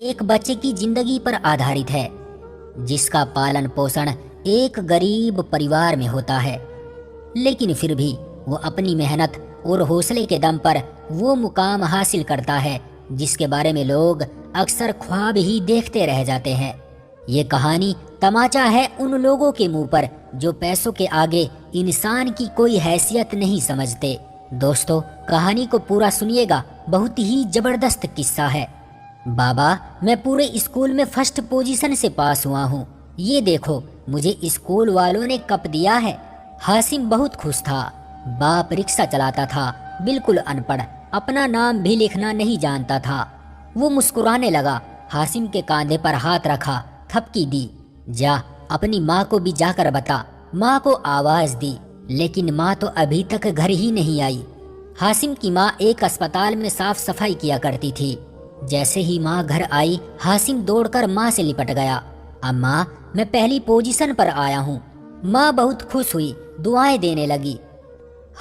ایک بچے کی زندگی پر آدھارت ہے جس کا پالن پوشن ایک غریب پریوار میں ہوتا ہے، لیکن پھر بھی وہ اپنی محنت اور حوصلے کے دم پر وہ مقام حاصل کرتا ہے جس کے بارے میں لوگ اکثر خواب ہی دیکھتے رہ جاتے ہیں۔ یہ کہانی تماچا ہے ان لوگوں کے منہ پر جو پیسوں کے آگے انسان کی کوئی حیثیت نہیں سمجھتے۔ دوستو، کہانی کو پورا سنیے گا، بہت ہی زبردست قصہ ہے۔ بابا، میں پورے اسکول میں فرسٹ پوزیشن سے پاس ہوا ہوں، یہ دیکھو مجھے اسکول والوں نے کپ دیا ہے۔ حاسم بہت خوش تھا۔ باپ رکشہ چلاتا تھا، بالکل ان پڑھ، اپنا نام بھی لکھنا نہیں جانتا تھا۔ وہ مسکرانے لگا، حاسم کے کاندھے پر ہاتھ رکھا، تھپکی دی۔ جا اپنی ماں کو بھی جا کر بتا۔ ماں کو آواز دی، لیکن ماں تو ابھی تک گھر ہی نہیں آئی۔ حاسم کی ماں ایک اسپتال میں صاف صفائی کیا کرتی تھی۔ جیسے ہی ماں گھر آئی، حاسم دوڑ کر ماں سے لپٹ گیا۔ اماں، میں پہلی پوزیشن پر آیا ہوں۔ ماں بہت خوش ہوئی، دعائیں دینے لگی۔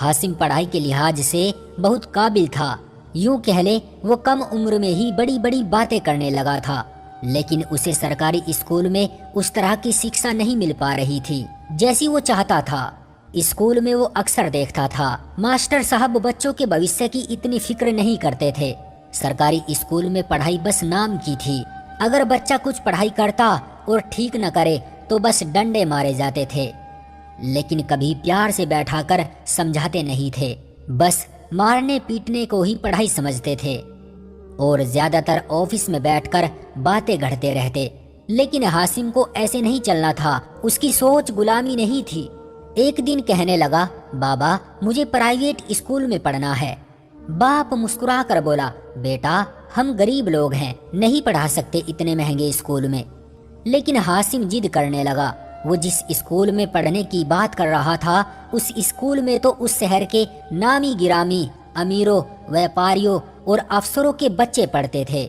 حاسم پڑھائی کے لحاظ سے بہت قابل تھا، یوں کہہ لے وہ کم عمر میں ہی بڑی بڑی باتیں کرنے لگا تھا، لیکن اسے سرکاری اسکول میں اس طرح کی شکشا نہیں مل پا رہی تھی جیسی وہ چاہتا تھا۔ اسکول میں وہ اکثر دیکھتا تھا ماسٹر صاحب بچوں کے بھوشیہ کی اتنی فکر نہیں کرتے تھے۔ سرکاری اسکول میں پڑھائی بس نام کی تھی، اگر بچہ کچھ پڑھائی کرتا اور ٹھیک نہ کرے تو بس ڈنڈے مارے جاتے تھے، لیکن کبھی پیار سے بیٹھا کر سمجھاتے نہیں تھے، بس مارنے پیٹنے کو ہی پڑھائی سمجھتے تھے، اور زیادہ تر آفس میں بیٹھ کر باتیں گھڑتے رہتے۔ لیکن حاسم کو ایسے نہیں چلنا تھا، اس کی سوچ غلامی نہیں تھی۔ ایک دن کہنے لگا، بابا مجھے پرائیویٹ اسکول میں پڑھنا ہے۔ باپ مسکرا کر بولا، بیٹا ہم غریب لوگ ہیں، نہیں پڑھا سکتے اتنے مہنگے اسکول میں۔ لیکن حاسم ضد کرنے لگا۔ وہ جس اسکول میں پڑھنے کی بات کر رہا تھا، اس اسکول میں تو اس شہر کے نامی گرامی امیروں، ویپاریوں اور افسروں کے بچے پڑھتے تھے،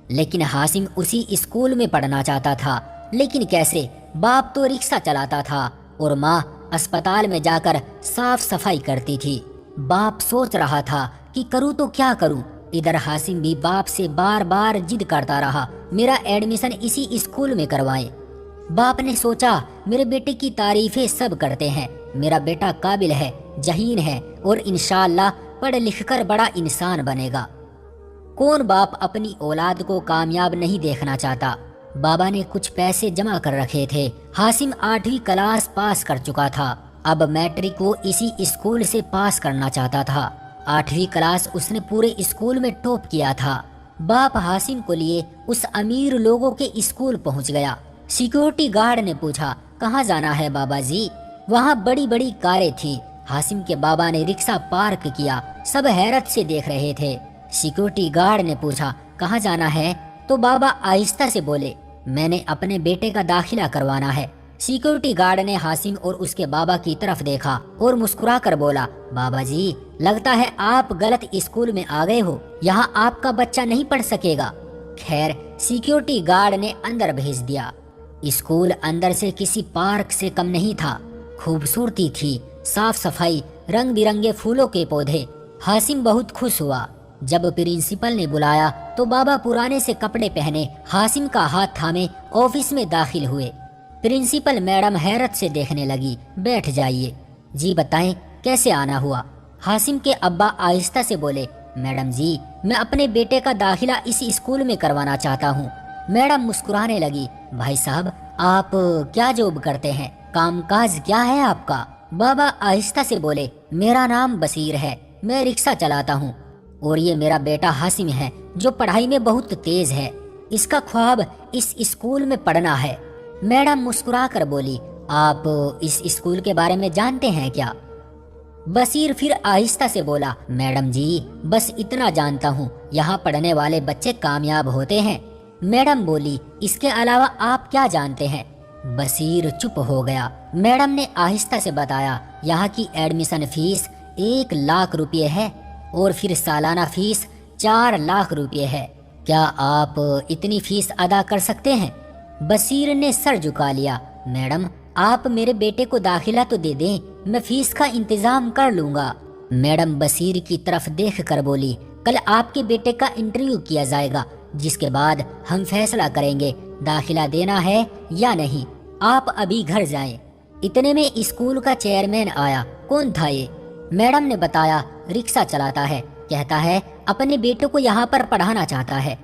لیکن حاسم اسی اسکول میں پڑھنا چاہتا تھا۔ لیکن کیسے؟ باپ تو رکشہ چلاتا تھا اور ماں اسپتال میں جا کر صاف صفائی کرتی تھی۔ باپ سوچ رہا تھا کہ کروں تو کیا کروں۔ ادھر حاسم بھی باپ سے بار بار ضد کرتا رہا، میرا ایڈمیشن اسی اسکول میں کروائیں۔ باپ نے سوچا، میرے بیٹے کی تعریفیں سب کرتے ہیں، میرا بیٹا قابل ہے، ذہین ہے اور انشاءاللہ پڑھ لکھ کر بڑا انسان بنے گا۔ کون باپ اپنی اولاد کو کامیاب نہیں دیکھنا چاہتا؟ بابا نے کچھ پیسے جمع کر رکھے تھے۔ حاسم 8ویں کلاس پاس کر چکا تھا، اب میٹرک وہ اسی اسکول سے پاس کرنا چاہتا تھا۔ 8ویں کلاس اس نے پورے اسکول میں ٹاپ کیا تھا۔ باپ حاسم کو لیے اس امیر لوگوں کے اسکول پہنچ گیا۔ سیکیورٹی گارڈ نے پوچھا، کہاں جانا ہے بابا جی؟ وہاں بڑی بڑی کاریں تھی۔ حاسم کے بابا نے رکشہ پارک کیا، سب حیرت سے دیکھ رہے تھے۔ سیکیورٹی گارڈ نے پوچھا، کہاں جانا ہے؟ تو بابا آہستہ سے بولے، میں نے اپنے بیٹے کا داخلہ کروانا ہے۔ سیکیورٹی گارڈ نے حاسم اور اس کے بابا کی طرف دیکھا اور مسکرا کر بولا، بابا جی لگتا ہے آپ غلط اسکول میں آ گئے ہو، یہاں آپ کا بچہ نہیں پڑھ سکے گا۔ خیر، سیکیورٹی گارڈ نے اندر بھیج دیا۔ اسکول اندر سے کسی پارک سے کم نہیں تھا، خوبصورتی تھی، صاف صفائی، رنگ برنگے پھولوں کے پودے۔ حاسم بہت خوش ہوا۔ جب پرنسپل نے بلایا تو بابا پرانے سے کپڑے پہنے حاسم کا ہاتھ تھامے آفس میں داخل ہوئے۔ پرنسپل میڈم حیرت سے دیکھنے لگی، بیٹھ جائیے۔ جی بتائیں کیسے آنا ہوا؟ حاسم کے ابا آہستہ سے بولے، میڈم جی میں اپنے بیٹے کا داخلہ اسی اسکول میں کروانا چاہتا ہوں۔ میڈم مسکرانے لگی، بھائی صاحب آپ کیا جاب کرتے ہیں؟ کام کاج کیا ہے آپ کا؟ بابا آہستہ سے بولے، میرا نام بصیر ہے، میں رکشہ چلاتا ہوں، اور یہ میرا بیٹا حاسم ہے جو پڑھائی میں بہت تیز ہے، اس کا خواب اس اسکول میں پڑھنا ہے۔ میڈم مسکرا کر بولی، آپ اس اسکول کے بارے میں جانتے ہیں کیا؟ بصیر پھر آہستہ سے بولا، میڈم جی بس اتنا جانتا ہوں، یہاں پڑھنے والے بچے کامیاب ہوتے ہیں۔ میڈم بولی، اس کے علاوہ آپ کیا جانتے ہیں؟ بصیر چپ ہو گیا۔ میڈم نے آہستہ سے بتایا، یہاں کی ایڈمیشن فیس 1,00,000 روپے ہے اور پھر سالانہ فیس 4,00,000 روپے ہے۔ کیا آپ اتنی فیس ادا کر سکتے ہیں؟ بصیر نے سر جھکا لیا، میڈم آپ میرے بیٹے کو داخلہ تو دے دیں، میں فیس کا انتظام کر لوں گا۔ میڈم بصیر کی طرف دیکھ کر بولی، کل آپ کے بیٹے کا انٹرویو کیا جائے گا، جس کے بعد ہم فیصلہ کریں گے داخلہ دینا ہے یا نہیں۔ آپ ابھی گھر جائیں۔ اتنے میں اسکول کا چیئرمین آیا۔ کون تھا یہ؟ میڈم نے بتایا رکشہ چلاتا ہے، کہتا ہے اپنے بیٹے کو یہاں پر پڑھانا چاہتا ہے۔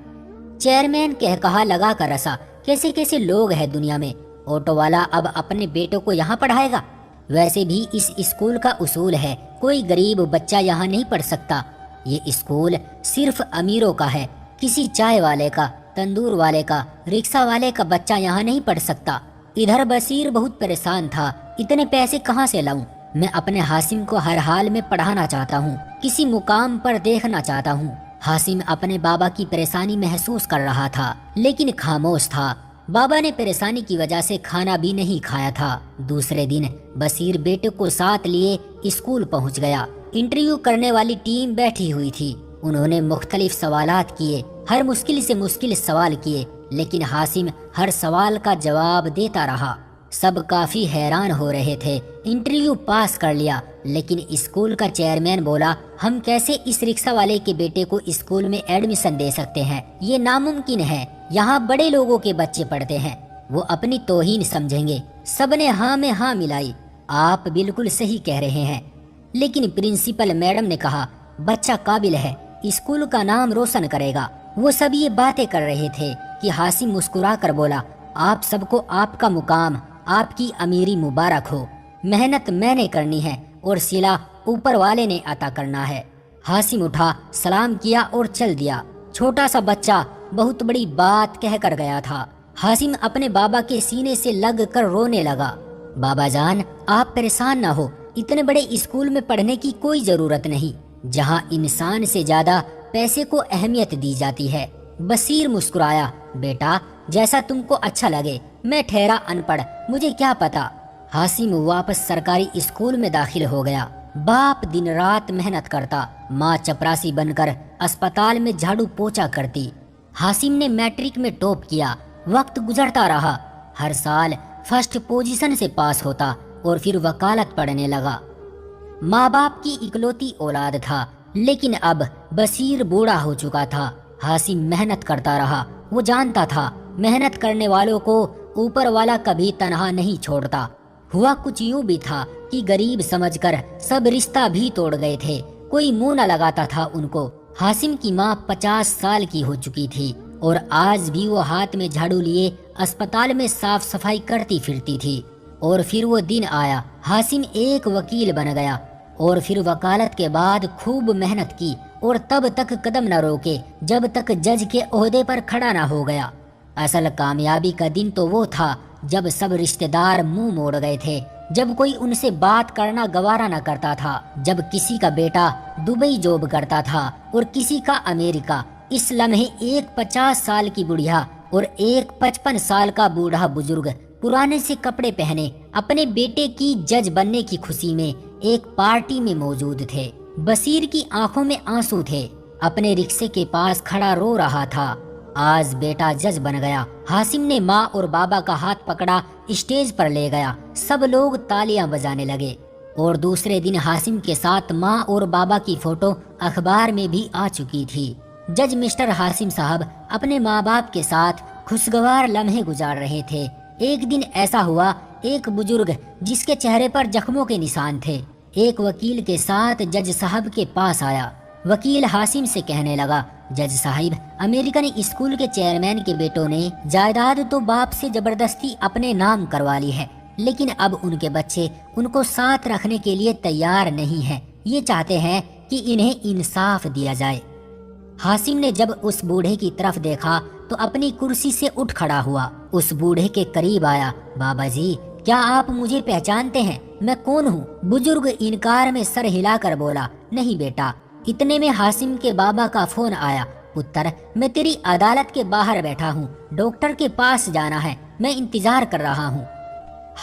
چیئرمین کہا لگا کر رسا، کیسے کیسے لوگ ہیں دنیا میں، آٹو والا اب اپنے بیٹے کو یہاں پڑھائے گا؟ ویسے بھی اس اسکول کا اصول ہے کوئی غریب بچہ یہاں نہیں پڑھ سکتا، یہ اسکول صرف امیروں کا ہے، کسی چائے والے کا، تندور والے کا، رکشہ والے کا بچہ یہاں نہیں پڑھ سکتا۔ ادھر بصیر بہت پریشان تھا، اتنے پیسے کہاں سے لاؤں؟ میں اپنے حاسم کو ہر حال میں پڑھانا چاہتا ہوں، کسی مقام پر دیکھنا چاہتا ہوں۔ حاسم اپنے بابا کی پریشانی محسوس کر رہا تھا لیکن خاموش تھا۔ بابا نے پریشانی کی وجہ سے کھانا بھی نہیں کھایا تھا۔ دوسرے دن بصیر بیٹے کو ساتھ لیے اسکول پہنچ گیا۔ انٹرویو کرنے والی ٹیم بیٹھی ہوئی تھی۔ انہوں نے مختلف سوالات کیے، ہر مشکل سے مشکل سوال کیے، لیکن حاسم ہر سوال کا جواب دیتا رہا۔ سب کافی حیران ہو رہے تھے۔ انٹرویو پاس کر لیا، لیکن اسکول کا چیئرمین بولا ہم کیسے اس رکشہ والے کے بیٹے کو اسکول میں ایڈمیشن دے سکتے ہیں؟ یہ ناممکن ہے، یہاں بڑے لوگوں کے بچے پڑھتے ہیں، وہ اپنی توہین سمجھیں گے۔ سب نے ہاں میں ہاں ملائی۔ آپ بالکل صحیح کہہ رہے ہیں۔ لیکن پرنسپل میڈم نے کہا بچہ قابل ہے، اسکول کا نام روشن کرے گا۔ وہ سب یہ باتیں کر رہے تھے کہ حاسم مسکرا کر بولا آپ سب کو آپ کا مقام، آپ کی امیری مبارک ہو۔ محنت میں نے کرنی ہے اور صلہ اوپر والے نے عطا کرنا ہے۔ حاسم اٹھا، سلام کیا اور چل دیا۔ چھوٹا سا بچہ بہت بڑی بات کہہ کر گیا تھا۔ حاسم اپنے بابا کے سینے سے لگ کر رونے لگا۔ بابا جان آپ پریشان نہ ہو، اتنے بڑے اسکول میں پڑھنے کی کوئی ضرورت نہیں، جہاں انسان سے زیادہ پیسے کو اہمیت دی جاتی ہے۔ بصیر مسکرایا، بیٹا جیسا تم کو اچھا لگے، میں ٹھہرا ان پڑھ، مجھے کیا پتا۔ حاسم واپس سرکاری اسکول میں داخل ہو گیا۔ باپ دن رات محنت کرتا، ماں چپراسی بن کر اسپتال میں جھاڑو پوچھا کرتی۔ حاسم نے میٹرک میں ٹاپ کیا۔ وقت گزرتا رہا، ہر سال فرسٹ پوزیشن سے پاس ہوتا اور پھر وکالت پڑھنے لگا۔ ماں باپ کی اکلوتی اولاد تھا، لیکن اب بصیر بوڑھا ہو چکا تھا۔ حاسم محنت کرتا رہا، وہ جانتا تھا محنت کرنے والوں کو اوپر والا کبھی تنہا نہیں چھوڑتا۔ ہوا کچھ یوں بھی تھا کہ غریب سمجھ کر سب رشتہ بھی توڑ گئے تھے، کوئی منہ نہ لگاتا تھا ان کو۔ حاسم کی ماں 50 سال کی ہو چکی تھی اور آج بھی وہ ہاتھ میں جھاڑو لیے اسپتال میں صاف صفائی کرتی پھرتی تھی۔ اور پھر وہ دن آیا، حاسم ایک وکیل بن گیا اور پھر وکالت کے بعد خوب محنت کی اور تب تک قدم نہ روکے جب تک جج کے عہدے پر کھڑا نہ ہو گیا۔ اصل کامیابی کا دن تو وہ تھا جب سب رشتہ دار منہ موڑ گئے تھے، جب کوئی ان سے بات کرنا گوارا نہ کرتا تھا، جب کسی کا بیٹا دبئی جاب کرتا تھا اور کسی کا امریکہ۔ اس لمحے ایک 50 سال کی بڑھیا اور ایک 55 سال کا بوڑھا بزرگ پرانے سے کپڑے پہنے اپنے بیٹے کی جج بننے کی خوشی میں ایک پارٹی میں موجود تھے۔ بصیر کی آنکھوں میں آنسو تھے، اپنے رکشے کے پاس کھڑا رو رہا تھا۔ آج بیٹا جج بن گیا۔ حاسم نے ماں اور بابا کا ہاتھ پکڑا، اسٹیج پر لے گیا، سب لوگ تالیاں بجانے لگے۔ اور دوسرے دن حاسم کے ساتھ ماں اور بابا کی فوٹو اخبار میں بھی آ چکی تھی۔ جج مسٹر حاسم صاحب اپنے ماں باپ کے ساتھ خوشگوار لمحے گزار رہے تھے۔ ایک دن ایسا ہوا، ایک بزرگ جس کے چہرے پر زخموں کے نشان تھے ایک وکیل کے ساتھ جج صاحب کے پاس آیا۔ وکیل حاسم سے کہنے لگا، جج صاحب امریکن اسکول کے چیئرمین کے بیٹوں نے جائیداد تو باپ سے زبردستی اپنے نام کروا لی ہے، لیکن اب ان کے بچے ان کو ساتھ رکھنے کے لیے تیار نہیں ہیں، یہ چاہتے ہیں کہ انہیں انصاف دیا جائے۔ حاسم نے جب اس بوڑھے کی طرف دیکھا تو اپنی کرسی سے اٹھ کھڑا ہوا، اس بوڑھے کے قریب آیا۔ بابا جی کیا آپ مجھے پہچانتے ہیں؟ میں کون ہوں؟ بزرگ انکار میں سر ہلا کر بولا، نہیں بیٹا۔ اتنے میں حاسم کے بابا کا فون آیا، پتر میں تیری عدالت کے باہر بیٹھا ہوں، ڈاکٹر کے پاس جانا ہے، میں انتظار کر رہا ہوں۔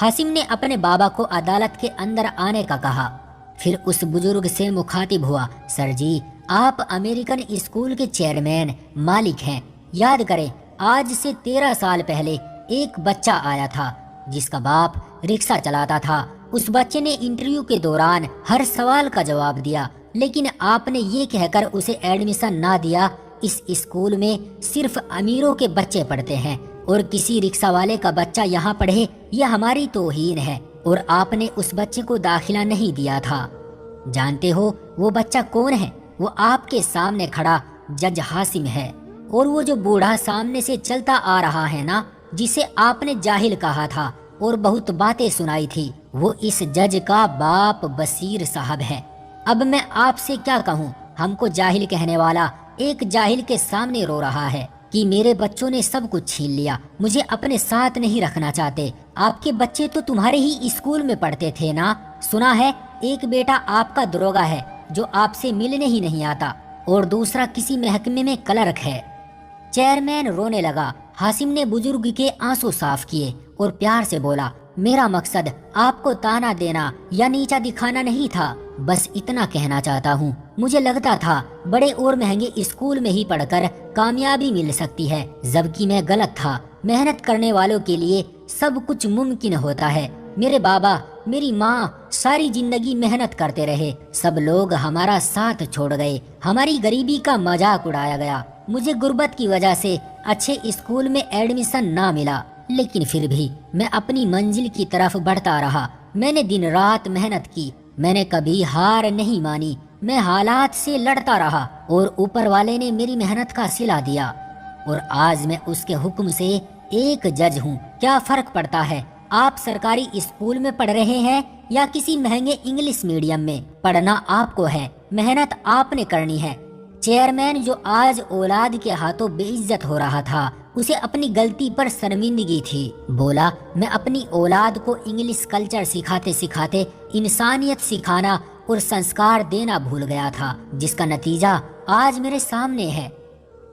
حاسم نے اپنے بابا کو عدالت کے اندر آنے کا کہا، پھر اس بزرگ سے مخاطب ہوا، سر جی آپ امریکن اسکول کے چیئرمین مالک ہیں، یاد کریں آج سے 13 سال پہلے ایک بچہ آیا تھا جس کا باپ رکشہ چلاتا تھا۔ اس بچے نے انٹرویو کے دوران ہر سوال کا جواب دیا، لیکن آپ نے یہ کہہ کر اسے ایڈمیشن نہ دیا، اس اسکول میں صرف امیروں کے بچے پڑھتے ہیں اور کسی رکشہ والے کا بچہ یہاں پڑھے یہ ہماری توہین ہے، اور آپ نے اس بچے کو داخلہ نہیں دیا تھا۔ جانتے ہو وہ بچہ کون ہے؟ وہ آپ کے سامنے کھڑا جج حاسم ہے، اور وہ جو بوڑھا سامنے سے چلتا آ رہا ہے نا، جسے آپ نے جاہل کہا تھا اور بہت باتیں سنائی تھی، وہ اس جج کا باپ بصیر صاحب ہے۔ اب میں آپ سے کیا کہوں، ہم کو جاہل کہنے والا ایک جاہل کے سامنے رو رہا ہے کہ میرے بچوں نے سب کچھ چھین لیا، مجھے اپنے ساتھ نہیں رکھنا چاہتے۔ آپ کے بچے تو تمہارے ہی اسکول میں پڑھتے تھے نا؟ سنا ہے ایک بیٹا آپ کا دروگا ہے جو آپ سے ملنے ہی نہیں آتا، اور دوسرا کسی محکمے میں کلرک ہے۔ چیئرمین رونے لگا۔ حاسم نے بزرگ کے آنسو صاف کیے اور پیار سے بولا، میرا مقصد آپ کو تانا دینا یا نیچا دکھانا نہیں تھا، بس اتنا کہنا چاہتا ہوں، مجھے لگتا تھا بڑے اور مہنگے اسکول میں ہی پڑھ کر کامیابی مل سکتی ہے، جبکہ میں غلط تھا۔ محنت کرنے والوں کے لیے سب کچھ ممکن ہوتا ہے۔ میرے بابا، میری ماں ساری زندگی محنت کرتے رہے، سب لوگ ہمارا ساتھ چھوڑ گئے، ہماری غریبی کا مذاق اڑایا گیا، مجھے غربت کی وجہ سے اچھے اسکول میں ایڈمیشن نہ ملا، لیکن پھر بھی میں اپنی منزل کی طرف بڑھتا رہا۔ میں نے دن رات محنت کی، میں نے کبھی ہار نہیں مانی، میں حالات سے لڑتا رہا، اور اوپر والے نے میری محنت کا صلہ دیا، اور آج میں اس کے حکم سے ایک جج ہوں۔ کیا فرق پڑتا ہے آپ سرکاری اسکول میں پڑھ رہے ہیں یا کسی مہنگے انگلش میڈیم میں؟ پڑھنا آپ کو ہے، محنت آپ نے کرنی ہے۔ چیئرمین جو آج اولاد کے ہاتھوں بے عزت ہو رہا تھا، اسے اپنی غلطی پر شرمندگی تھی، بولا، میں اپنی اولاد کو انگلش کلچر سکھاتے سکھاتے انسانیت سکھانا اور سنسکار دینا بھول گیا تھا، جس کا نتیجہ آج میرے سامنے ہے۔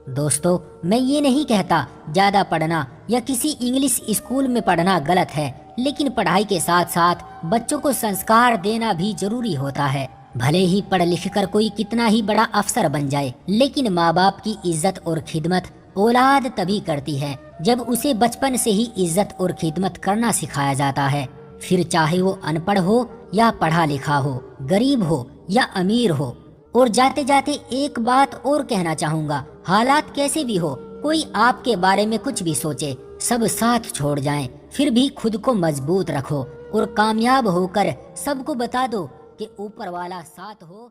دوستو، میں یہ نہیں کہتا زیادہ پڑھنا یا کسی انگلش اسکول میں پڑھنا غلط ہے، لیکن پڑھائی کے ساتھ ساتھ بچوں کو سنسکار دینا بھی ضروری ہوتا ہے۔ بھلے ہی پڑھ لکھ کر کوئی کتنا ہی بڑا افسر بن جائے، لیکن ماں باپ کی عزت اور خدمت اولاد تبھی کرتی ہے جب اسے بچپن سے ہی عزت اور خدمت کرنا سکھایا جاتا ہے، پھر چاہے وہ ان پڑھ ہو یا پڑھا لکھا ہو، غریب ہو یا امیر ہو۔ اور جاتے جاتے ایک بات اور کہنا چاہوں گا، حالات کیسے بھی ہو، کوئی آپ کے بارے میں کچھ بھی سوچے، سب ساتھ چھوڑ جائیں، پھر بھی خود کو مضبوط رکھو اور کامیاب ہو کر سب کو بتا دو کہ اوپر والا ساتھ ہو۔